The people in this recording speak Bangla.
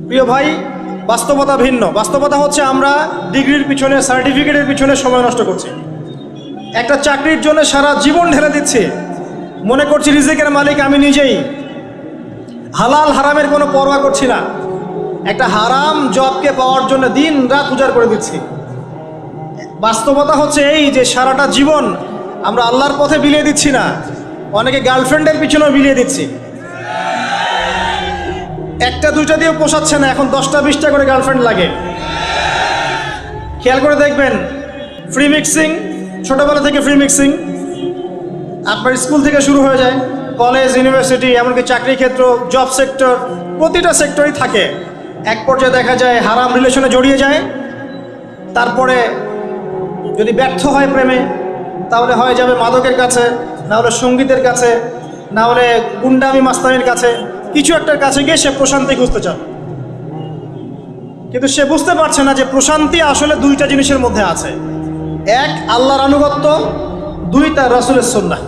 প্রিয় ভাই, বাস্তবতা ভিন্ন। বাস্তবতা হচ্ছে আমরা ডিগ্রির পিছনে, সার্টিফিকেটের পিছনে সময় নষ্ট করছি। একটা চাকরির জন্য সারা জীবন ঢেলে দিচ্ছি, মনে করছি রিজিকের মালিক আমি নিজেই, হালাল হারামের কোনো পরোয়া করছি না। একটা হারাম জবকে পাওয়ার জন্য দিন রাত উজাড় করে দিচ্ছি। বাস্তবতা হচ্ছে এই যে সারাটা জীবন আমরা আল্লাহর পথে বিলিয়ে দিচ্ছি না, অনেকে গার্লফ্রেন্ডের পিছনেও বিলিয়ে দিচ্ছি। একটা দুইটা দিয়েও পোষাচ্ছে না, এখন 10টা 20টা করে গার্লফ্রেন্ড লাগে। খেয়াল করে দেখবেন, ফ্রি মিক্সিং, ছোটোবেলা থেকে ফ্রি মিক্সিং আপনার স্কুল থেকে শুরু হয়ে যায়, কলেজ, ইউনিভার্সিটি, এমনকি চাকরি ক্ষেত্র, জব সেক্টর, প্রতিটা সেক্টরেই থাকে। এক পর্যায়ে দেখা যায় হারাম রিলেশনে জড়িয়ে যায়। তারপরে যদি ব্যর্থ হয় প্রেমে, তাহলে হয়ে যাবে মাদকের কাছে, না হলে সঙ্গীতের কাছে, না হলে গুন্ডামি মাস্তানির কাছে, কিছু একটার কাছে গিয়ে সে প্রশান্তি খুঁজতে চায়। কিন্তু সে বুঝতে পারছে না যে প্রশান্তি আসলে দুইটা জিনিসের মধ্যে আছে। এক, আল্লাহর আনুগত্য, দুই, তার রাসূলের সুন্নাহ।